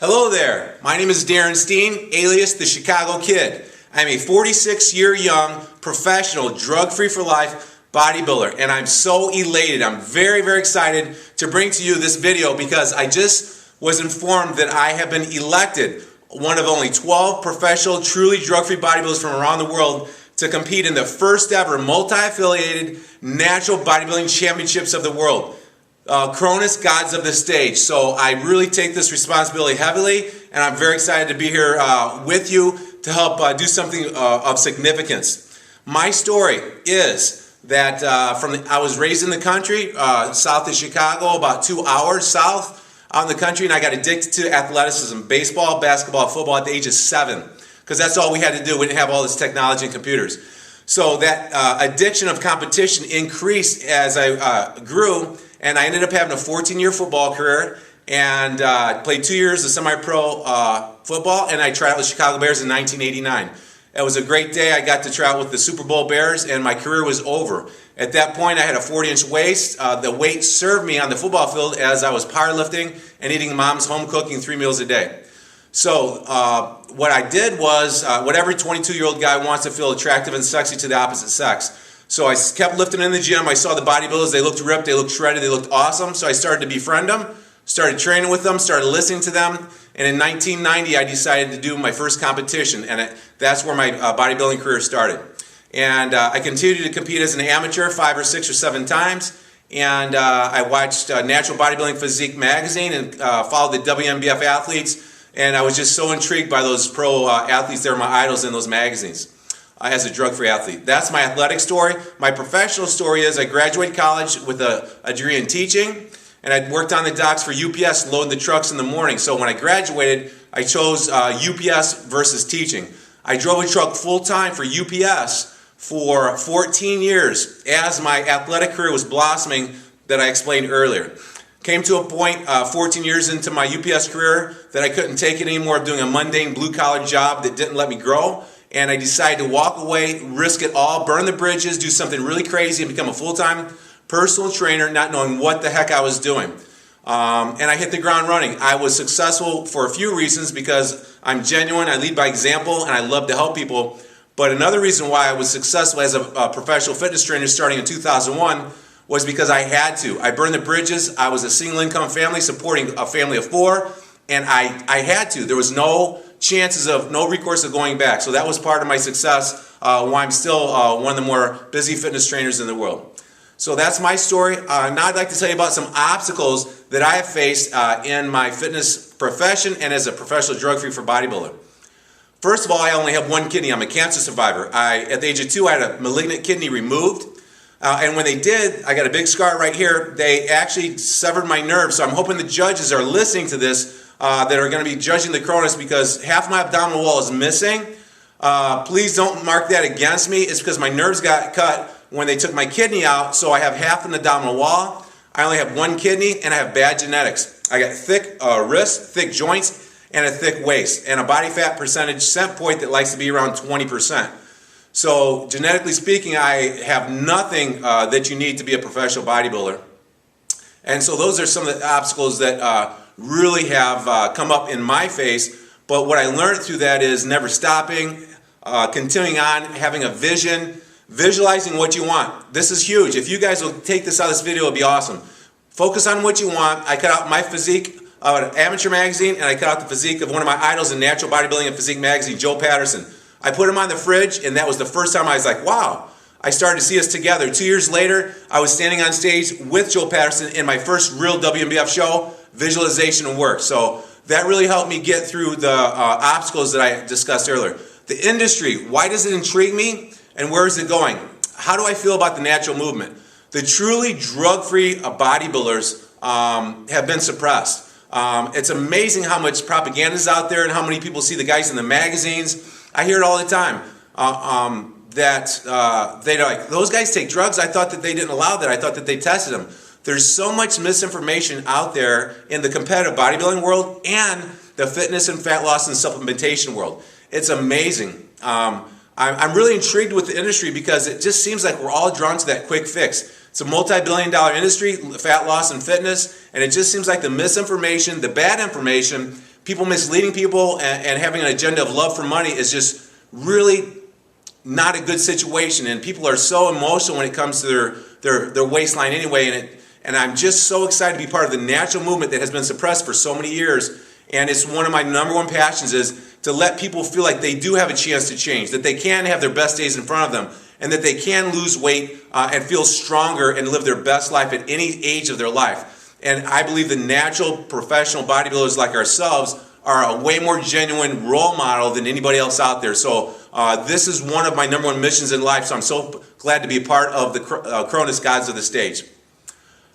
Hello there, my name is Darin Steen, alias the Chicago Kid. I'm a 46-year young, professional, drug-free for life bodybuilder, and I'm so elated. I'm very, very excited to bring to you this video because I just was informed that I have been elected one of only 12 professional, truly drug-free bodybuilders from around the world to compete in the first ever multi-affiliated natural bodybuilding championships of the world. Cronus, Gods of the Stage. So I really take this responsibility heavily, and I'm very excited to be here with you to help do something of significance. My story is that I was raised in the country, south of Chicago, about 2 hours south out in the country, and I got addicted to athleticism, baseball, basketball, football at the age of 7, because that's all we had to do. We didn't have all this technology and computers. So that addiction of competition increased as I grew, and I ended up having a 14-year football career and played 2 years of semi-pro football, and I tried out with the Chicago Bears in 1989. It was a great day. I got to try out with the Super Bowl Bears, and my career was over. At that point, I had a 40-inch waist. The weight served me on the football field as I was powerlifting and eating mom's home cooking 3 meals a day. So what I did was what every 22-year-old guy wants to feel attractive and sexy to the opposite sex. So I kept lifting in the gym. I saw the bodybuilders. They looked ripped. They looked shredded. They looked awesome. So I started to befriend them, started training with them, started listening to them. And in 1990, I decided to do my first competition. And that's where my bodybuilding career started. And I continued to compete as an amateur 5 or 6 or 7 times. And I watched Natural Bodybuilding Physique magazine and followed the WNBF athletes. And I was just so intrigued by those pro athletes. They were my idols in those magazines as a drug-free athlete. That's my athletic story. My professional story is I graduated college with a degree in teaching, and I worked on the docks for UPS loading the trucks in the morning. So when I graduated, I chose UPS versus teaching. I drove a truck full-time for UPS for 14 years as my athletic career was blossoming that I explained earlier. Came to a point 14 years into my UPS career that I couldn't take it anymore of doing a mundane blue-collar job that didn't let me grow. And I decided to walk away, risk it all, burn the bridges, do something really crazy, and become a full-time personal trainer, not knowing what the heck I was doing. And I hit the ground running. I was successful for a few reasons because I'm genuine, I lead by example, and I love to help people. But another reason why I was successful as a professional fitness trainer starting in 2001 was because I had to. I burned the bridges. I was a single-income family supporting a family of 4, and I had to. There was no chances of no recourse of going back. So that was part of my success, why I'm still one of the more busy fitness trainers in the world. So that's my story. Now I'd like to tell you about some obstacles that I have faced in my fitness profession and as a professional drug-free for bodybuilder. First of all, I only have 1 kidney. I'm a cancer survivor. At the age of 2, I had a malignant kidney removed. And when they did, I got a big scar right here. They actually severed my nerve. So I'm hoping the judges are listening to this that are going to be judging the Cronus because half my abdominal wall is missing. Please don't mark that against me. It's because my nerves got cut when they took my kidney out, so I have half an abdominal wall. I only have 1 kidney, and I have bad genetics. I got thick wrists, thick joints, and a thick waist, and a body fat percentage set point that likes to be around 20%. So genetically speaking, I have nothing that you need to be a professional bodybuilder. And so those are some of the obstacles that really have come up in my face. But what I learned through that is never stopping, continuing on, having a vision, visualizing what you want. This is huge. If you guys will take this out of this video, it'll be awesome. Focus on what you want. I cut out my physique out of Amateur magazine, and I cut out the physique of one of my idols in Natural Bodybuilding and Physique magazine, Joe Patterson. I put him on the fridge, and that was the first time I was like, wow. I started to see us together. 2 years later, I was standing on stage with Joe Patterson in my first real WNBF show, Visualization and Work. So that really helped me get through the obstacles that I discussed earlier. The industry, why does it intrigue me, and where is it going? How do I feel about the natural movement? The truly drug-free bodybuilders have been suppressed. It's amazing how much propaganda is out there and how many people see the guys in the magazines. I hear it all the time. That they're like, those guys take drugs. I thought that they didn't allow that. I thought that they tested them. There's so much misinformation out there in the competitive bodybuilding world and the fitness and fat loss and supplementation world. It's amazing. I'm really intrigued with the industry because it just seems like we're all drawn to that quick fix. It's a multi-billion-dollar industry, fat loss and fitness, and it just seems like the misinformation, the bad information, people misleading people and having an agenda of love for money is just really not a good situation. And people are so emotional when it comes to their waistline anyway. And I'm just so excited to be part of the natural movement that has been suppressed for so many years. And it's one of my number one passions is to let people feel like they do have a chance to change, that they can have their best days in front of them, and that they can lose weight and feel stronger and live their best life at any age of their life. And I believe the natural professional bodybuilders like ourselves are a way more genuine role model than anybody else out there. So this is one of my number one missions in life, so I'm so glad to be a part of the Cronus Gods of the Stage.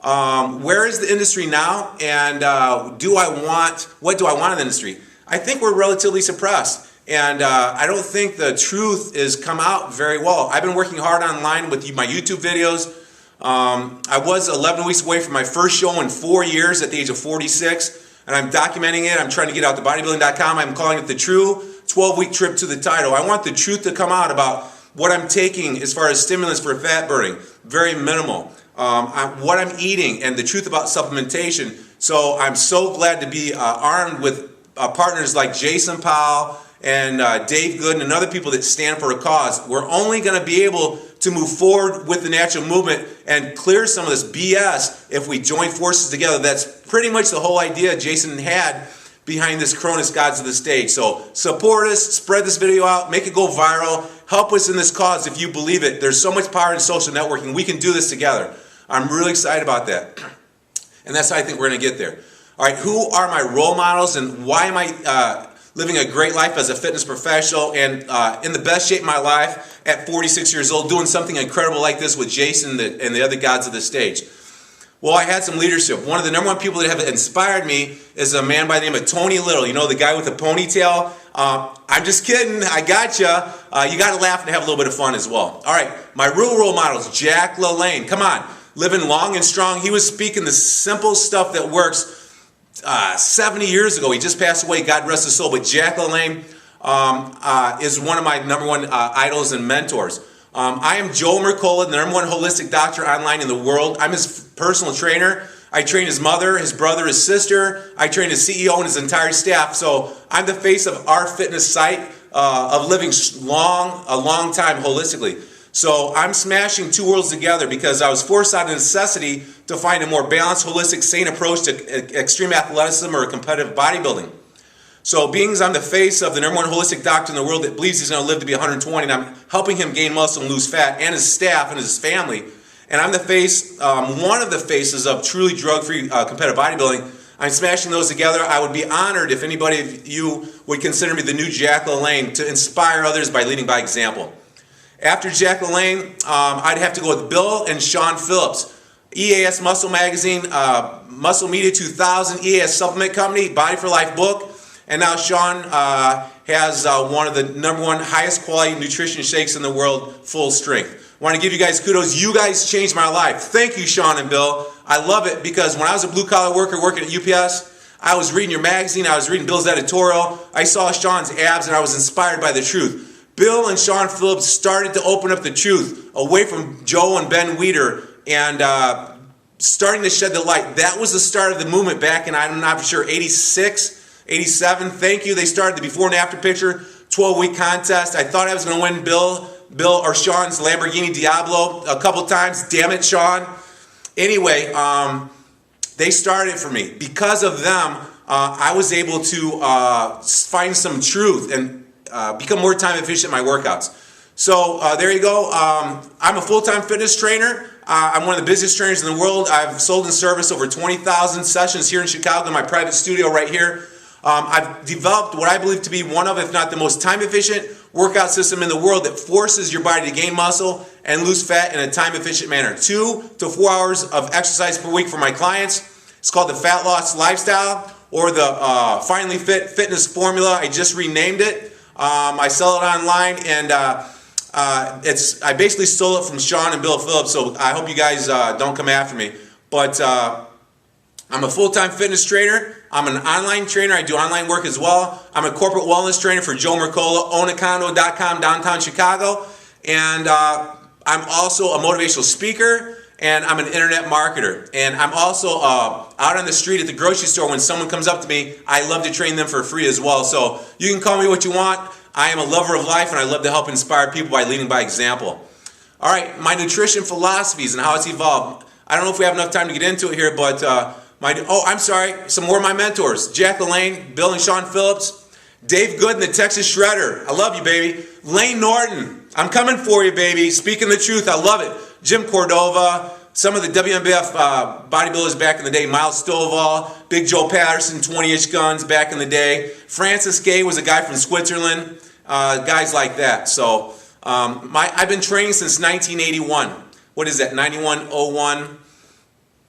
Where is the industry now, and what do I want in the industry? I think we're relatively suppressed, and I don't think the truth has come out very well. I've been working hard online with my YouTube videos. I was 11 weeks away from my first show in 4 years at the age of 46, and I'm documenting it. I'm trying to get out to bodybuilding.com. I'm calling it the true 12-week trip to the title. I want the truth to come out about what I'm taking as far as stimulants for fat burning. Very minimal. What I'm eating and the truth about supplementation. So I'm so glad to be armed with partners like Jason Powell and Dave Gooden and other people that stand for a cause. We're only going to be able to move forward with the natural movement and clear some of this BS if we join forces together. That's pretty much the whole idea Jason had behind this Cronus Gods of the Stage. So support us, spread this video out, make it go viral, help us in this cause if you believe it. There's so much power in social networking. We can do this together. I'm really excited about that. And that's how I think we're going to get there. All right, who are my role models and why am I living a great life as a fitness professional and in the best shape of my life at 46 years old, doing something incredible like this with Jason and the other gods of the stage? Well, I had some leadership. One of the number one people that have inspired me is a man by the name of Tony Little. You know, the guy with the ponytail? I'm just kidding. I gotcha. You got to laugh and have a little bit of fun as well. All right, my real role models, Jack LaLanne. Come on, living long and strong. He was speaking the simple stuff that works 70 years ago. He just passed away, God rest his soul. But Jack LaLanne is one of my number one idols and mentors. I am Joe Mercola, the number one holistic doctor online in the world. I'm his personal trainer. I train his mother, his brother, his sister. I train his CEO and his entire staff. So I'm the face of our fitness site of living a long time holistically. So I'm smashing two worlds together because I was forced out of necessity to find a more balanced, holistic, sane approach to extreme athleticism or competitive bodybuilding. So being as I'm the face of the number one holistic doctor in the world that believes he's going to live to be 120, and I'm helping him gain muscle and lose fat, and his staff and his family, and I'm the face, one of the faces of truly drug-free competitive bodybuilding, I'm smashing those together. I would be honored if anybody of you would consider me the new Jack LaLanne to inspire others by leading by example. After Jack LaLanne, I'd have to go with Bill and Sean Phillips. EAS Muscle Magazine, Muscle Media 2000, EAS Supplement Company, Body for Life book. And now Sean has one of the number one highest quality nutrition shakes in the world, Full Strength. I want to give you guys kudos. You guys changed my life. Thank you, Sean and Bill. I love it because when I was a blue-collar worker working at UPS, I was reading your magazine, I was reading Bill's editorial, I saw Sean's abs, and I was inspired by the truth. Bill and Sean Phillips started to open up the truth away from Joe and Ben Weider and starting to shed the light. That was the start of the movement back in, I'm not for sure, 86, 87. Thank you. They started the before and after picture, 12-week contest. I thought I was going to win Bill or Sean's Lamborghini Diablo a couple times. Damn it, Sean. Anyway, they started for me. Because of them, I was able to find some truth and become more time efficient in my workouts. So there you go. I'm a full-time fitness trainer. I'm one of the busiest trainers in the world. I've sold and serviced over 20,000 sessions here in Chicago in my private studio right here. I've developed what I believe to be one of, if not the most time-efficient workout system in the world that forces your body to gain muscle and lose fat in a time-efficient manner. 2 to 4 hours of exercise per week for my clients. It's called the Fat Loss Lifestyle or the Finally Fit Fitness Formula. I just renamed it. I sell it online, and I basically stole it from Sean and Bill Phillips, so I hope you guys don't come after me. But I'm a full-time fitness trainer. I'm an online trainer. I do online work as well. I'm a corporate wellness trainer for Joe Mercola, ownacondo.com, downtown Chicago. And I'm also a motivational speaker and I'm an internet marketer. And I'm also out on the street at the grocery store. When someone comes up to me, I love to train them for free as well. So you can call me what you want. I am a lover of life, and I love to help inspire people by leading by example. All right, my nutrition philosophies and how it's evolved. I don't know if we have enough time to get into it here, but some more of my mentors. Jack LaLanne, Bill and Sean Phillips, Dave Gooden, the Texas Shredder. I love you, baby. Lane Norton, I'm coming for you, baby. Speaking the truth, I love it. Jim Cordova, some of the WNBF bodybuilders back in the day, Miles Stovall, Big Joe Patterson, 20-inch guns back in the day. Francis Gay was a guy from Switzerland, guys like that. So I've been training since 1981. What is that, 91, 01?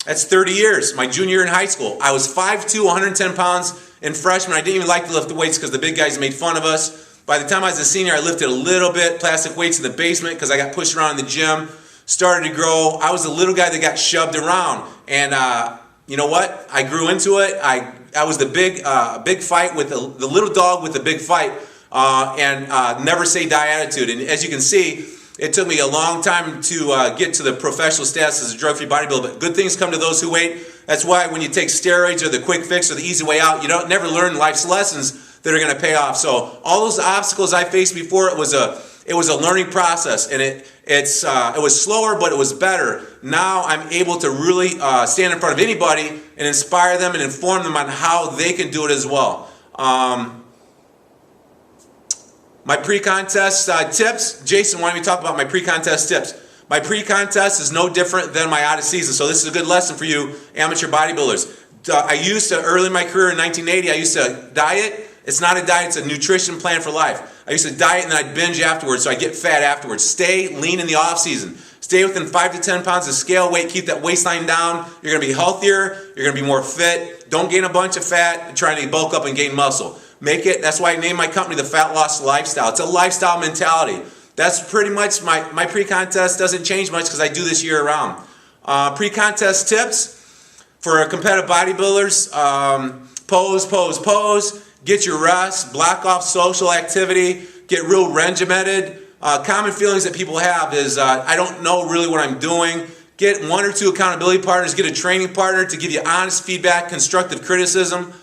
That's 30 years, my junior year in high school. I was 5'2", 110 pounds in freshman. I didn't even like to lift the weights because the big guys made fun of us. By the time I was a senior, I lifted a little bit, plastic weights in the basement because I got pushed around in the gym. Started to grow. I was the little guy that got shoved around. And you know what? I grew into it. I was the big fight with the little dog with the big fight and never say die attitude. And as you can see, it took me a long time to get to the professional status as a drug-free bodybuilder, but good things come to those who wait. That's why when you take steroids or the quick fix or the easy way out, you don't never learn life's lessons that are going to pay off. So all those obstacles I faced before, it was a learning process, and it was slower, but it was better. Now I'm able to really stand in front of anybody and inspire them and inform them on how they can do it as well. My pre-contest tips. Jason, why don't we talk about my pre-contest tips? My pre-contest is no different than my out-of-season, so this is a good lesson for you amateur bodybuilders. I used to, early in my career in 1980, I used to diet. It's not a diet, it's a nutrition plan for life. I used to diet and then I'd binge afterwards, so I get fat afterwards. Stay lean in the off-season. Stay within 5 to 10 pounds of scale weight. Keep that waistline down. You're going to be healthier. You're going to be more fit. Don't gain a bunch of fat trying to bulk up and gain muscle. Make it, that's why I named my company the Fat Loss Lifestyle. It's a lifestyle mentality. That's pretty much my pre-contest doesn't change much because I do this year round. Pre-contest tips for competitive bodybuilders. Pose, pose, pose. Get your rest. Block off social activity. Get real regimented. Common feelings that people have is I don't know really what I'm doing. Get 1 or 2 accountability partners. Get a training partner to give you honest feedback, constructive criticism.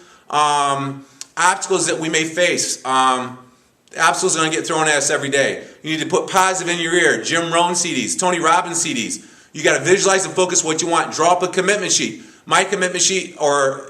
Obstacles that we may face. Obstacles are going to get thrown at us every day. You need to put positive in your ear. Jim Rohn CDs, Tony Robbins CDs. You got to visualize and focus what you want. Draw up a commitment sheet. My commitment sheet, or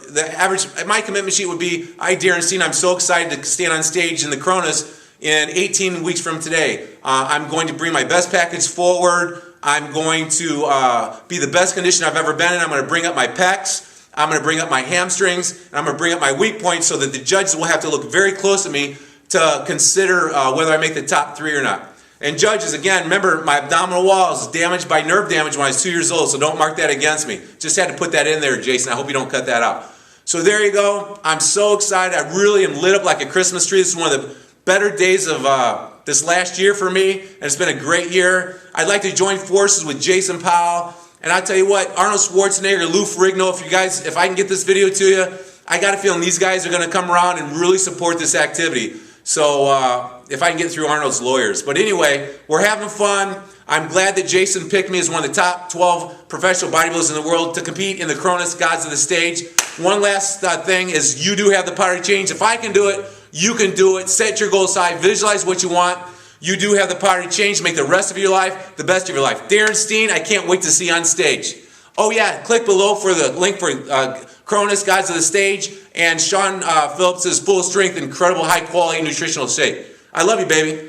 my commitment sheet would be, Darin Steen, I'm so excited to stand on stage in the Cronus in 18 weeks from today. I'm going to bring my best package forward. I'm going to be the best condition I've ever been in. I'm going to bring up my pecs. I'm going to bring up my hamstrings, and I'm going to bring up my weak points so that the judges will have to look very close at me to consider whether I make the top 3 or not. And judges, again, remember my abdominal wall was damaged by nerve damage when I was 2 years old, so don't mark that against me. Just had to put that in there, Jason. I hope you don't cut that out. So there you go. I'm so excited. I really am lit up like a Christmas tree. This is one of the better days of this last year for me, and it's been a great year. I'd like to join forces with Jason Powell. And I'll tell you what, Arnold Schwarzenegger, Lou Ferrigno, if I can get this video to you, I got a feeling these guys are going to come around and really support this activity. So if I can get through Arnold's lawyers. But anyway, we're having fun. I'm glad that Jason picked me as one of the top 12 professional bodybuilders in the world to compete in the Cronus Gods of the Stage. One last thing is you do have the power to change. If I can do it, you can do it. Set your goals high. Visualize what you want. You do have the power to change to make the rest of your life the best of your life. Darin Steen, I can't wait to see you on stage. Oh yeah, click below for the link for Cronus, Gods of the Stage, and Sean Phillips' Full Strength, incredible high quality nutritional shake. I love you, baby.